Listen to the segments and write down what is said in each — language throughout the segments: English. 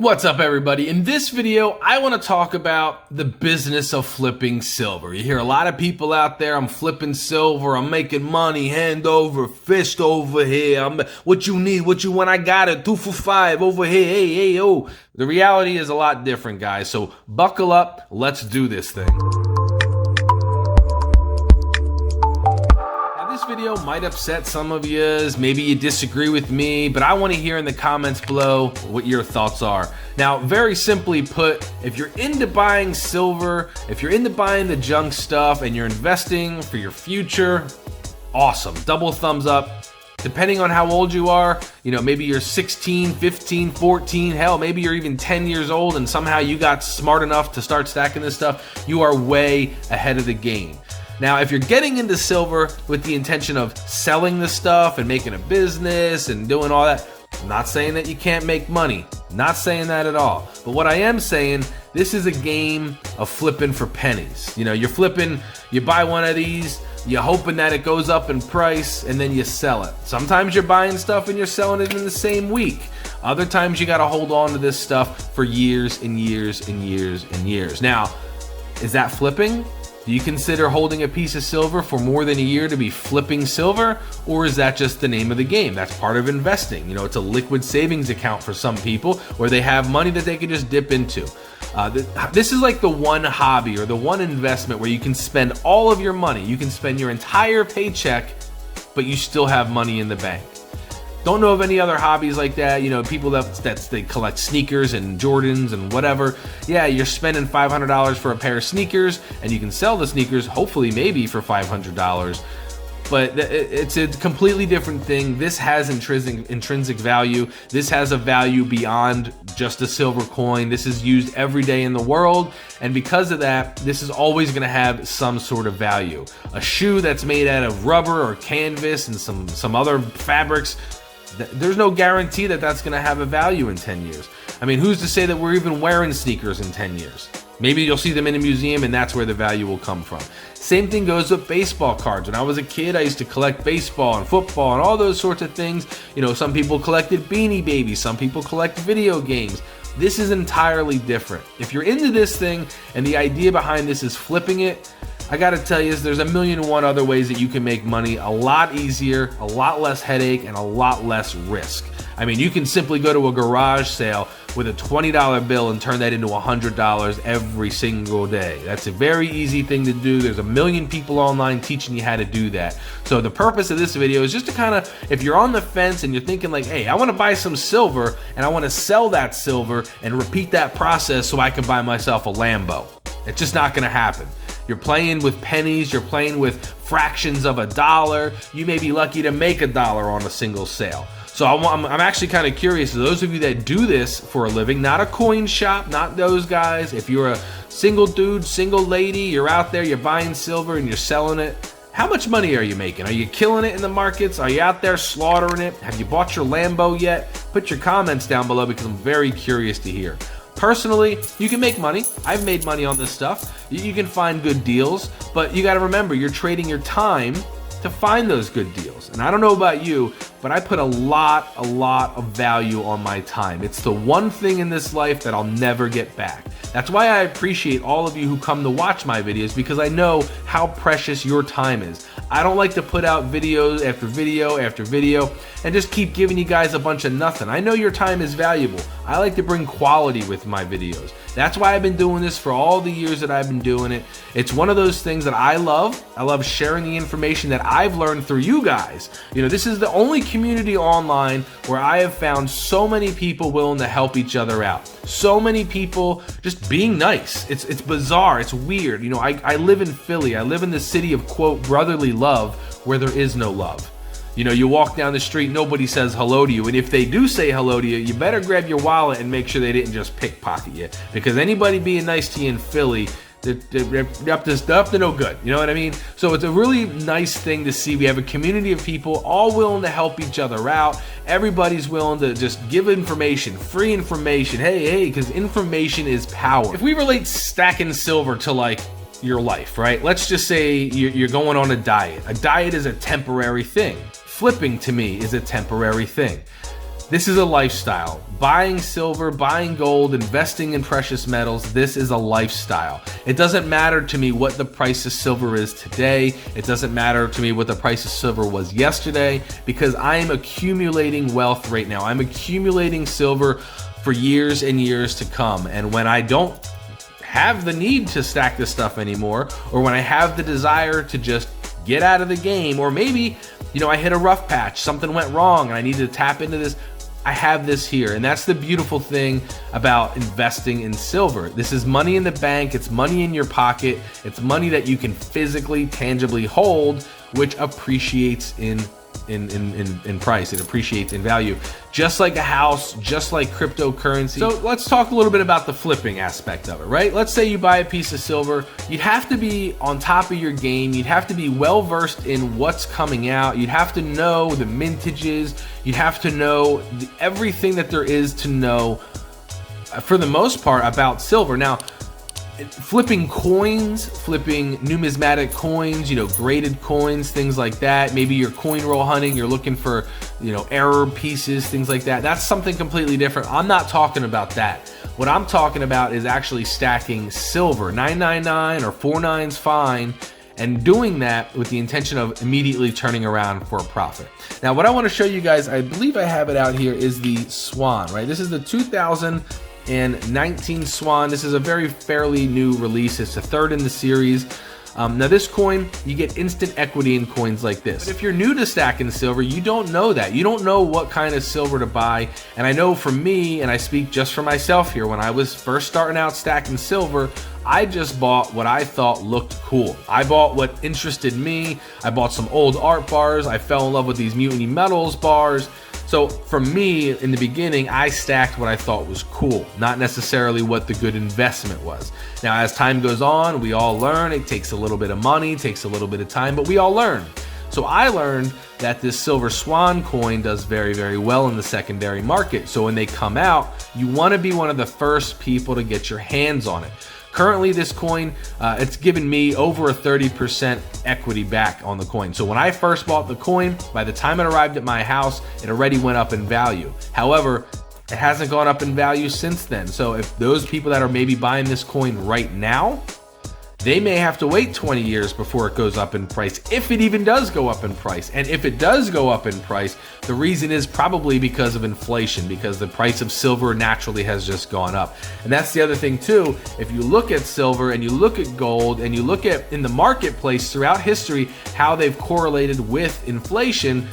What's up, everybody? In this video, I want to talk about the business of flipping silver. You hear a lot of people out there, I'm flipping silver, I'm making money, hand over fist over here. What you need, what you want, I got it, 2 for 5 over here, hey, oh. The reality is a lot different, guys, so buckle up, let's do this thing. This video might upset some of you, maybe you disagree with me, but I want to hear in the comments below what your thoughts are. Now, very simply put, if you're into buying silver, if you're into buying the junk stuff and you're investing for your future, awesome, double thumbs up. Depending on how old you are, maybe you're 16, 15, 14, hell, maybe you're even 10 years old and somehow you got smart enough to start stacking this stuff, you are way ahead of the game. Now, if you're getting into silver with the intention of selling the stuff and making a business and doing all that, I'm not saying that you can't make money. Not saying that at all. But what I am saying, this is a game of flipping for pennies. You're flipping, you buy one of these, you're hoping that it goes up in price, and then you sell it. Sometimes you're buying stuff and you're selling it in the same week. Other times you gotta hold on to this stuff for years and years and years and years. Now, is that flipping? Do you consider holding a piece of silver for more than a year to be flipping silver? Or is that just the name of the game? That's part of investing. It's a liquid savings account for some people where they have money that they can just dip into. This is like the one hobby or the one investment where you can spend all of your money. You can spend your entire paycheck, but you still have money in the bank. Don't know of any other hobbies like that. People they collect sneakers and Jordans and whatever. Yeah, you're spending $500 for a pair of sneakers, and you can sell the sneakers, hopefully, maybe for $500. But it's a completely different thing. This has intrinsic value. This has a value beyond just a silver coin. This is used every day in the world, and because of that, this is always going to have some sort of value. A shoe that's made out of rubber or canvas and some other fabrics, there's no guarantee that that's going to have a value in 10 years. I mean, who's to say that we're even wearing sneakers in 10 years? Maybe you'll see them in a museum and that's where the value will come from. Same thing goes with baseball cards. When I was a kid, I used to collect baseball and football and all those sorts of things. Some people collected Beanie Babies, some people collect video games. This is entirely different. If you're into this thing and the idea behind this is flipping it, I gotta tell you, there's a million and one other ways that you can make money a lot easier, a lot less headache, and a lot less risk. I mean, you can simply go to a garage sale with a $20 bill and turn that into $100 every single day. That's a very easy thing to do. There's a million people online teaching you how to do that. So the purpose of this video is just to kind of, if you're on the fence and you're thinking like, hey, I want to buy some silver and I want to sell that silver and repeat that process so I can buy myself a Lambo. It's just not going to happen. You're playing with pennies, you're playing with fractions of a dollar. You may be lucky to make $1 on a single sale. So I'm actually kind of curious, those of you that do this for a living, not a coin shop, not those guys. If you're a single dude, single lady, you're out there, you're buying silver and you're selling it. How much money are you making? Are you killing it in the markets? Are you out there slaughtering it? Have you bought your Lambo yet? Put your comments down below because I'm very curious to hear. Personally, you can make money. I've made money on this stuff. You can find good deals, but you got to remember, you're trading your time to find those good deals. And I don't know about you, but I put a lot of value on my time. It's the one thing in this life that I'll never get back. That's why I appreciate all of you who come to watch my videos, because I know how precious your time is. I don't like to put out videos after video after video and just keep giving you guys a bunch of nothing. I know your time is valuable. I like to bring quality with my videos. That's why I've been doing this for all the years that I've been doing it. It's one of those things that I love. I love sharing the information that I've learned through you guys. This is the only community online where I have found so many people willing to help each other out. So many people just being nice. It's bizarre. It's weird. I live in Philly. I live in the city of, quote, brotherly love, where there is no love. You walk down the street, nobody says hello to you. And if they do say hello to you, you better grab your wallet and make sure they didn't just pickpocket you. Because anybody being nice to you in Philly, they're up to no good. You know what I mean? So it's a really nice thing to see. We have a community of people all willing to help each other out. Everybody's willing to just give information, free information. Hey, because information is power. If we relate stacking silver to like your life, right? Let's just say you're going on a diet. A diet is a temporary thing. Flipping to me is a temporary thing. This is a lifestyle. Buying silver, buying gold, investing in precious metals, this is a lifestyle. It doesn't matter to me what the price of silver is today. It doesn't matter to me what the price of silver was yesterday, because I am accumulating wealth right now. I'm accumulating silver for years and years to come. And when I don't have the need to stack this stuff anymore, or when I have the desire to just get out of the game, or maybe, you know, I hit a rough patch, something went wrong and I need to tap into this, I have this here. And that's the beautiful thing about investing in silver. This is money in the bank, it's money in your pocket, it's money that you can physically, tangibly hold, which appreciates in price, it appreciates in value, just like a house, just like cryptocurrency. So let's talk a little bit about the flipping aspect of it, right? Let's say you buy a piece of silver, you'd have to be on top of your game, you'd have to be well versed in what's coming out, you'd have to know the mintages, you'd have to know everything that there is to know, for the most part, about silver. Now, flipping coins, flipping numismatic coins, you know, graded coins, things like that. Maybe you're coin roll hunting, you're looking for, you know, error pieces, things like that. That's something completely different. I'm not talking about that. What I'm talking about is actually stacking silver, 999 or 49's fine, and doing that with the intention of immediately turning around for a profit. Now, what I want to show you guys, I believe I have it out here, is the Swan, right? This is the 2019 Swan. This is a very fairly new release. It's the third in the series. Now this coin, you get instant equity in coins like this. But if you're new to stacking silver, you don't know that. You don't know what kind of silver to buy. And I know for me, and I speak just for myself here, when I was first starting out stacking silver, I just bought what I thought looked cool. I bought what interested me. I bought some old art bars. I fell in love with these Mutiny Metals bars. So for me, in the beginning, I stacked what I thought was cool, not necessarily what the good investment was. Now, as time goes on, we all learn. It takes a little bit of money, takes a little bit of time, but we all learn. So I learned that this Silver Swan coin does very, very well in the secondary market. So when they come out, you want to be one of the first people to get your hands on it. Currently, this coin, it's given me over a 30% equity back on the coin. So when I first bought the coin, by the time it arrived at my house, it already went up in value. However, it hasn't gone up in value since then. So if those people that are maybe buying this coin right now, they may have to wait 20 years before it goes up in price, if it even does go up in price. And if it does go up in price, the reason is probably because of inflation, because the price of silver naturally has just gone up. And that's the other thing too. If you look at silver and you look at gold and you look at in the marketplace throughout history how they've correlated with inflation,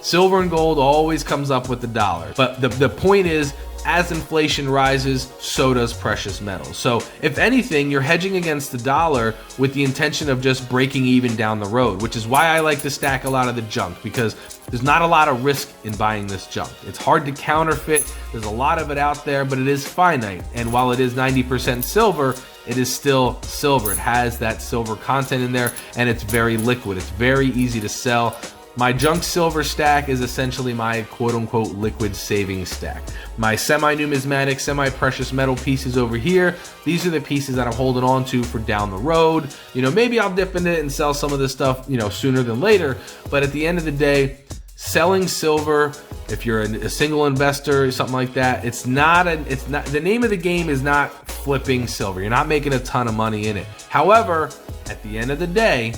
silver and gold always comes up with the dollar. But the point is, as inflation rises, so does precious metals. So if anything, you're hedging against the dollar with the intention of just breaking even down the road, which is why I like to stack a lot of the junk, because there's not a lot of risk in buying this junk. It's hard to counterfeit. There's a lot of it out there, but it is finite. And while it is 90% silver, it is still silver. It has that silver content in there, and it's very liquid. It's very easy to sell. My junk silver stack is essentially my quote-unquote liquid savings stack. My semi-numismatic, semi-precious metal pieces over here, these are the pieces that I'm holding on to for down the road. You know, maybe I'll dip in it and sell some of this stuff, you know, sooner than later. But at the end of the day, selling silver, if you're a single investor or something like that, it's not the name of the game is not flipping silver. You're not making a ton of money in it. However, at the end of the day,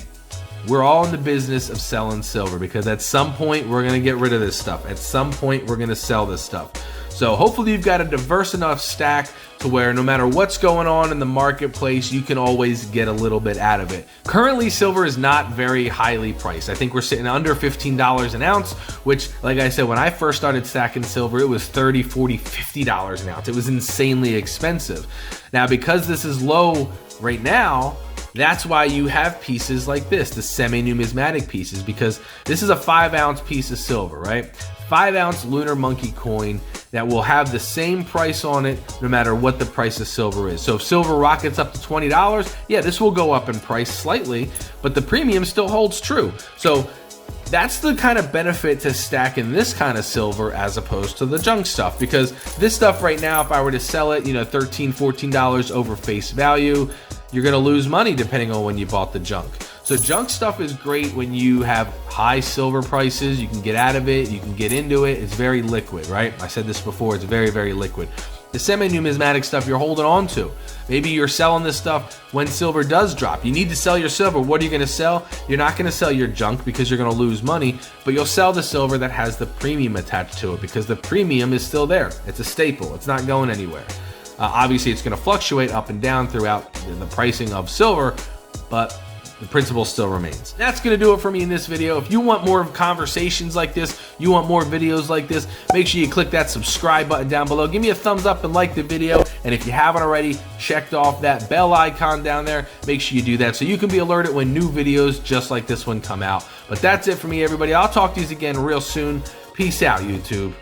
we're all in the business of selling silver, because at some point we're going to get rid of this stuff. At some point we're going to sell this stuff. So hopefully you've got a diverse enough stack to where no matter what's going on in the marketplace, you can always get a little bit out of it. Currently, silver is not very highly priced. I think we're sitting under $15 an ounce, which, like I said, when I first started stacking silver, it was $30, $40, $50 an ounce. It was insanely expensive. Now, because this is low right now, that's why you have pieces like this, the semi-numismatic pieces, because this is a 5-ounce piece of silver, right? 5-ounce lunar monkey coin that will have the same price on it no matter what the price of silver is. So if silver rockets up to $20, yeah, this will go up in price slightly, but the premium still holds true. So that's the kind of benefit to stacking this kind of silver as opposed to the junk stuff, because this stuff right now, if I were to sell it, you know, $13, $14 over face value, you're going to lose money depending on when you bought the junk. So junk stuff is great when you have high silver prices. You can get out of it, you can get into it. It's very liquid, right? I said this before, it's very, very liquid. The semi-numismatic stuff you're holding on to. Maybe you're selling this stuff when silver does drop. You need to sell your silver. What are you gonna sell? You're not gonna sell your junk because you're gonna lose money, but you'll sell the silver that has the premium attached to it because the premium is still there. It's a staple, it's not going anywhere. Obviously it's gonna fluctuate up and down throughout the pricing of silver, but the principle still remains. That's gonna do it for me in this video. If you want more conversations like this, you want more videos like this, make sure you click that subscribe button down below. Give me a thumbs up and like the video. And if you haven't already checked off that bell icon down there, make sure you do that so you can be alerted when new videos just like this one come out. But that's it for me, everybody. I'll talk to you again real soon. Peace out, YouTube.